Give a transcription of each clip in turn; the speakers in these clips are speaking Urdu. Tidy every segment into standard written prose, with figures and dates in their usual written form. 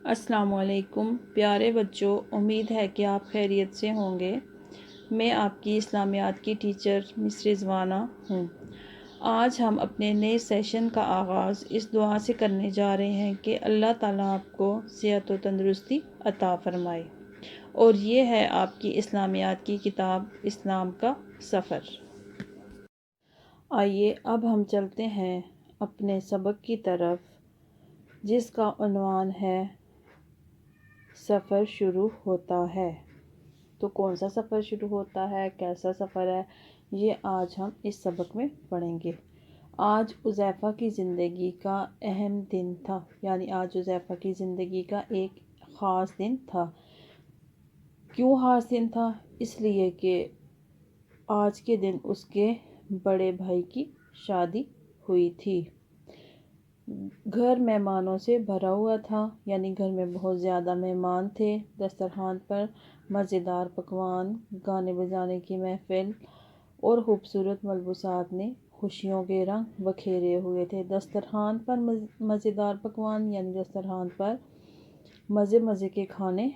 السلام علیکم پیارے بچوں، امید ہے کہ آپ خیریت سے ہوں گے۔ میں آپ کی اسلامیات کی ٹیچر مس رضوانہ ہوں۔ آج ہم اپنے نئے سیشن کا آغاز اس دعا سے کرنے جا رہے ہیں کہ اللہ تعالیٰ آپ کو صحت و تندرستی عطا فرمائے، اور یہ ہے آپ کی اسلامیات کی کتاب اسلام کا سفر۔ آئیے اب ہم چلتے ہیں اپنے سبق کی طرف، جس کا عنوان ہے سفر شروع ہوتا ہے۔ تو کون سا سفر شروع ہوتا ہے، کیسا سفر ہے، یہ آج ہم اس سبق میں پڑھیں گے۔ آج حذیفہ کی زندگی کا اہم دن تھا، یعنی آج حذیفہ کی زندگی کا ایک خاص دن تھا۔ کیوں خاص دن تھا؟ اس لیے کہ آج کے دن اس کے بڑے بھائی کی شادی ہوئی تھی۔ گھر مہمانوں سے بھرا ہوا تھا، یعنی گھر میں بہت زیادہ مہمان تھے۔ دسترخوان پر مزیدار پکوان، گانے بجانے کی محفل اور خوبصورت ملبوسات نے خوشیوں کے رنگ بکھیرے ہوئے تھے۔ دسترخوان پر مزیدار پکوان، یعنی دسترخوان پر مزے مزے کے کھانے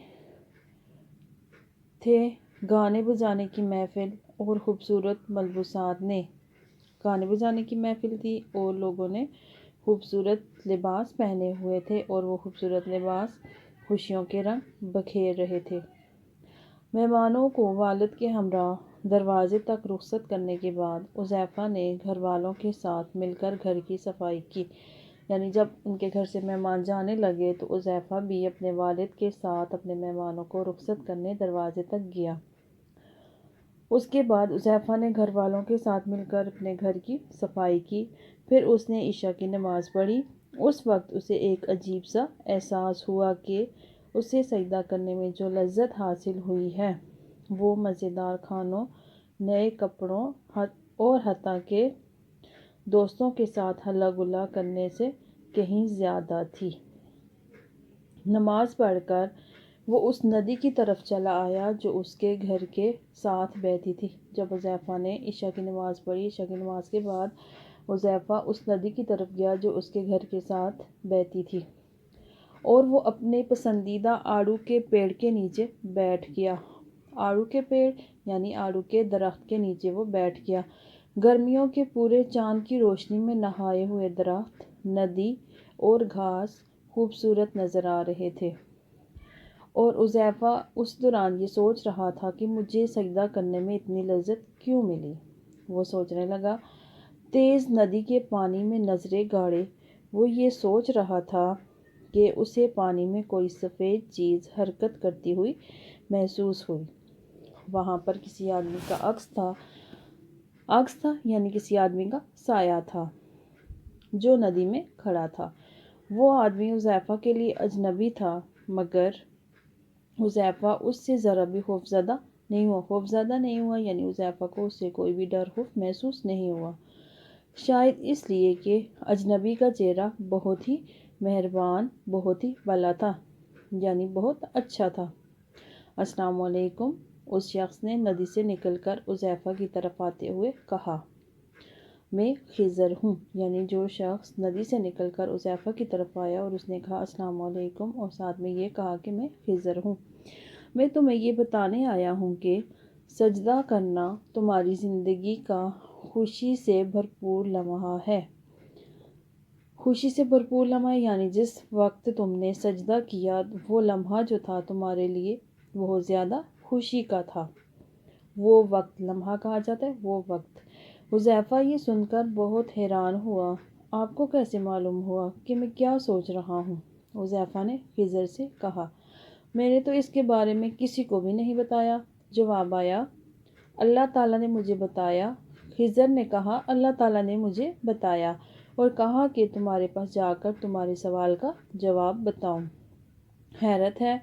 تھے، گانے بجانے کی محفل اور خوبصورت ملبوسات نے گانے بجانے کی محفل تھی اور لوگوں نے خوبصورت لباس پہنے ہوئے تھے، اور وہ خوبصورت لباس خوشیوں کے رنگ بکھیر رہے تھے۔ مہمانوں کو والد کے ہمراہ دروازے تک رخصت کرنے کے بعد حذیفہ نے گھر والوں کے ساتھ مل کر گھر کی صفائی کی، یعنی جب ان کے گھر سے مہمان جانے لگے تو حذیفہ بھی اپنے والد کے ساتھ اپنے مہمانوں کو رخصت کرنے دروازے تک گیا۔ اس کے بعد حذیفہ نے گھر والوں کے ساتھ مل کر اپنے گھر کی صفائی کی، پھر اس نے عشاء کی نماز پڑھی۔ اس وقت اسے ایک عجیب سا احساس ہوا کہ اسے سجدہ کرنے میں جو لذت حاصل ہوئی ہے وہ مزیدار کھانوں، نئے کپڑوں اور حتیٰ کہ دوستوں کے ساتھ ہلا گلا کرنے سے کہیں زیادہ تھی۔ نماز پڑھ کر وہ اس ندی کی طرف چلا آیا جو اس کے گھر کے ساتھ بہتی تھی۔ جب حذیفہ نے عشاء کی نماز پڑھی، عشاء کی نماز کے بعد حذیفہ اس ندی کی طرف گیا جو اس کے گھر کے ساتھ بہتی تھی، اور وہ اپنے پسندیدہ آڑو کے پیڑ کے نیچے بیٹھ گیا۔ آڑو کے پیڑ یعنی آڑو کے درخت کے نیچے وہ بیٹھ گیا۔ گرمیوں کے پورے چاند کی روشنی میں نہائے ہوئے درخت، ندی اور گھاس خوبصورت نظر آ رہے تھے، اور حذیفہ اس دوران یہ سوچ رہا تھا کہ مجھے سجدہ کرنے میں اتنی لذت کیوں ملی۔ وہ سوچنے لگا۔ تیز ندی کے پانی میں نظریں گاڑے وہ یہ سوچ رہا تھا کہ اسے پانی میں کوئی سفید چیز حرکت کرتی ہوئی محسوس ہوئی۔ وہاں پر کسی آدمی کا عکس تھا، یعنی کسی آدمی کا سایہ تھا جو ندی میں کھڑا تھا۔ وہ آدمی حذیفہ کے لیے اجنبی تھا، مگر حذیفہ اس سے ذرا بھی خوفزدہ نہیں ہوا، یعنی حذیفہ کو اس سے کوئی بھی ڈر خوف محسوس نہیں ہوا۔ شاید اس لیے کہ اجنبی کا چہرہ بہت ہی مہربان، بہت ہی بھلا تھا، یعنی بہت اچھا تھا۔ السلام علیکم، اس شخص نے ندی سے نکل کر حذیفہ کی طرف آتے ہوئے کہا۔ میں خضر ہوں، یعنی جو شخص ندی سے نکل کر حذیفہ کی طرف آیا اور اس نے کہا السلام علیکم، اور ساتھ میں یہ کہا کہ میں خضر ہوں، میں تمہیں یہ بتانے آیا ہوں کہ سجدہ کرنا تمہاری زندگی کا خوشی سے بھرپور لمحہ ہے۔ خوشی سے بھرپور لمحہ یعنی جس وقت تم نے سجدہ کیا وہ لمحہ جو تھا تمہارے لیے بہت زیادہ خوشی کا تھا۔ وہ وقت لمحہ کہا جاتا ہے، وہ وقت۔ حذیفہ یہ سن کر بہت حیران ہوا۔ آپ کو کیسے معلوم ہوا کہ میں کیا سوچ رہا ہوں؟ حذیفہ نے خضر سے کہا۔ میں نے تو اس کے بارے میں کسی کو بھی نہیں بتایا۔ جواب آیا، اللہ تعالیٰ نے مجھے بتایا۔ خضر نے کہا، اللہ تعالیٰ نے مجھے بتایا اور کہا کہ تمہارے پاس جا کر تمہارے سوال کا جواب بتاؤں۔ حیرت ہے۔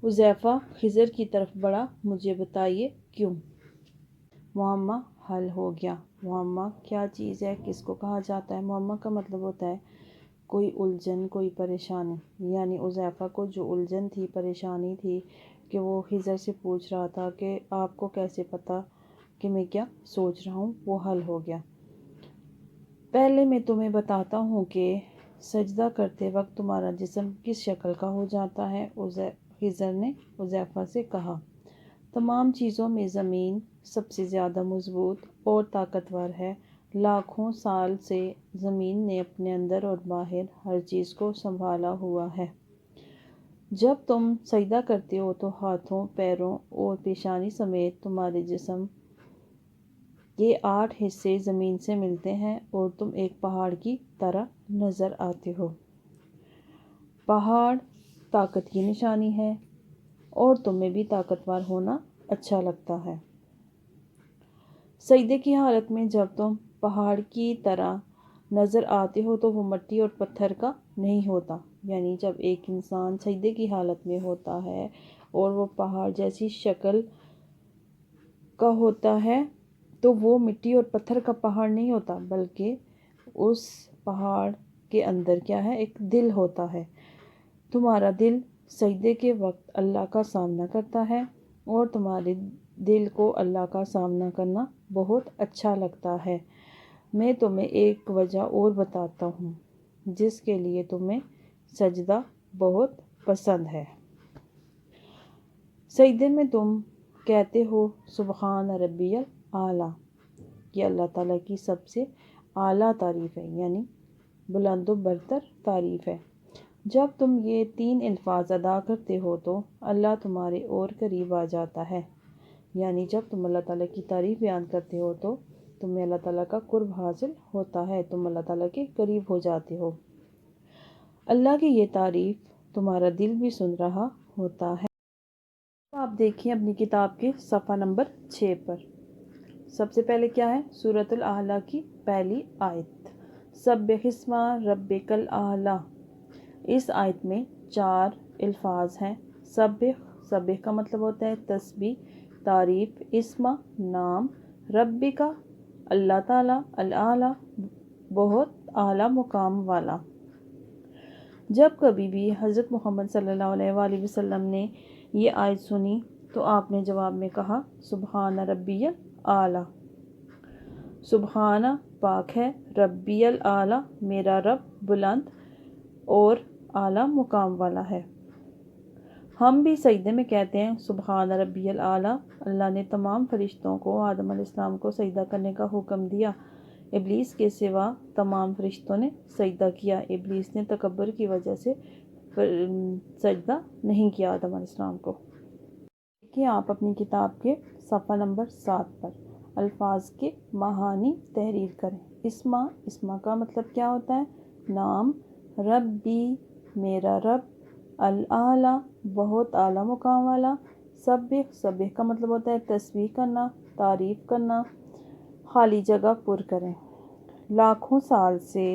حذیفہ خضر کی طرف بڑھا، مجھے بتائیے کیوں؟ معمہ حل ہو گیا۔ معمہ کیا چیز ہے، کس کو کہا جاتا ہے؟ معمہ کا مطلب ہوتا ہے کوئی الجھن، کوئی پریشانی، یعنی حذیفہ کو جو الجھن تھی، پریشانی تھی کہ وہ خضر سے پوچھ رہا تھا کہ آپ کو کیسے پتہ کہ میں کیا سوچ رہا ہوں، وہ حل ہو گیا۔ پہلے میں تمہیں بتاتا ہوں کہ سجدہ کرتے وقت تمہارا جسم کس شکل کا ہو جاتا ہے؟ خضر نے حذیفہ سے کہا، تمام چیزوں میں زمین سب سے زیادہ مضبوط اور طاقتور ہے۔ لاکھوں سال سے زمین نے اپنے اندر اور باہر ہر چیز کو سنبھالا ہوا ہے۔ جب تم سجدہ کرتے ہو تو ہاتھوں، پیروں اور پیشانی سمیت تمہارے جسم کے 8 حصے زمین سے ملتے ہیں اور تم ایک پہاڑ کی طرح نظر آتے ہو۔ پہاڑ طاقت کی نشانی ہے اور تمہیں بھی طاقتور ہونا اچھا لگتا ہے۔ سجدے کی حالت میں جب تم پہاڑ کی طرح نظر آتے ہو تو وہ مٹی اور پتھر کا نہیں ہوتا، یعنی جب ایک انسان سجدے کی حالت میں ہوتا ہے اور وہ پہاڑ جیسی شکل کا ہوتا ہے تو وہ مٹی اور پتھر کا پہاڑ نہیں ہوتا، بلکہ اس پہاڑ کے اندر کیا ہے؟ ایک دل ہوتا ہے۔ تمہارا دل سجدے کے وقت اللہ کا سامنا کرتا ہے اور تمہارے دل کو اللہ کا سامنا کرنا بہت اچھا لگتا ہے۔ میں تمہیں ایک وجہ اور بتاتا ہوں جس کے لیے تمہیں سجدہ بہت پسند ہے۔ سجدے میں تم کہتے ہو سبحان ربی الاعلیٰ، یہ اللہ تعالیٰ کی سب سے اعلیٰ تعریف ہے، یعنی بلند و برتر تعریف ہے۔ جب تم یہ 3 الفاظ ادا کرتے ہو تو اللہ تمہارے اور قریب آ جاتا ہے، یعنی جب تم اللہ تعالیٰ کی تعریف بیان کرتے ہو تو تمہیں اللہ تعالیٰ کا قرب حاصل ہوتا ہے، تم اللہ تعالیٰ کے قریب ہو جاتے ہو۔ اللہ کی یہ تعریف تمہارا دل بھی سن رہا ہوتا ہے۔ آپ دیکھیں اپنی کتاب کے صفحہ نمبر 6 پر۔ سب سے پہلے کیا ہے؟ سورۃ الاعلیٰ کی پہلی آیت، سبح اسم ربک الاعلیٰ۔ اس آیت میں 4 الفاظ ہیں۔ سبح کا مطلب ہوتا ہے تسبیح، تعریف، اسم نام، ربک اللہ تعالیٰ، الاعلیٰ بہت اعلیٰ مقام والا۔ جب کبھی بھی حضرت محمد صلی اللہ علیہ وآلہ وسلم نے یہ آیت سنی تو آپ نے جواب میں کہا سبحان ربی الاعلیٰ، سبحان پاک ہے، ربی الاعلیٰ میرا رب بلند اور اعلیٰ مقام والا ہے۔ ہم بھی سجدے میں کہتے ہیں سبحان ربی الاعلیٰ۔ اللہ نے تمام فرشتوں کو آدم علیہ السلام کو سجدہ کرنے کا حکم دیا، ابلیس کے سوا تمام فرشتوں نے سجدہ کیا۔ ابلیس نے تکبر کی وجہ سے سجدہ نہیں کیا آدم علیہ السلام کو۔ دیکھیں آپ اپنی کتاب کے صفحہ نمبر 7 پر الفاظ کے معانی تحریر کریں۔ اسما کا مطلب کیا ہوتا ہے؟ نام، ربی میرا رب، الاعلیٰ بہت اعلیٰ مقام والا، سبح کا مطلب ہوتا ہے تسبیح کرنا، تعریف کرنا، خالی جگہ پر کریں۔ لاکھوں سال سے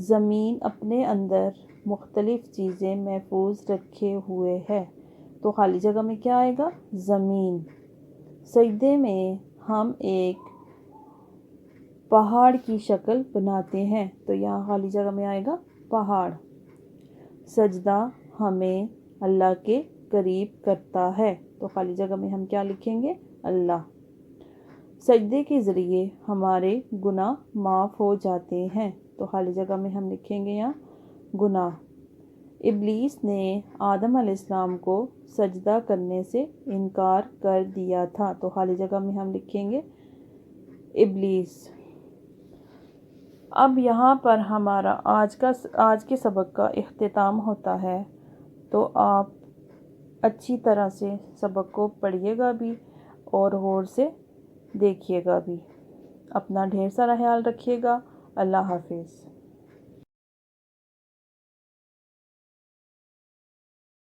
زمین اپنے اندر مختلف چیزیں محفوظ رکھے ہوئے ہے، تو خالی جگہ میں کیا آئے گا؟ زمین۔ سجدے میں ہم ایک پہاڑ کی شکل بناتے ہیں تو یہاں خالی جگہ میں آئے گا پہاڑ۔ سجدہ ہمیں اللہ کے قریب کرتا ہے تو خالی جگہ میں ہم کیا لکھیں گے؟ اللہ۔ سجدے کے ذریعے ہمارے گناہ معاف ہو جاتے ہیں تو خالی جگہ میں ہم لکھیں گے یہاں گناہ۔ ابلیس نے آدم علیہ السلام کو سجدہ کرنے سے انکار کر دیا تھا تو خالی جگہ میں ہم لکھیں گے ابلیس۔ اب یہاں پر ہمارا آج کے سبق کا اختتام ہوتا ہے، تو آپ اچھی طرح سے سبق کو پڑھیے گا بھی اور غور سے دیکھیے گا بھی۔ اپنا ڈھیر سارا خیال رکھیے گا۔ اللہ حافظ۔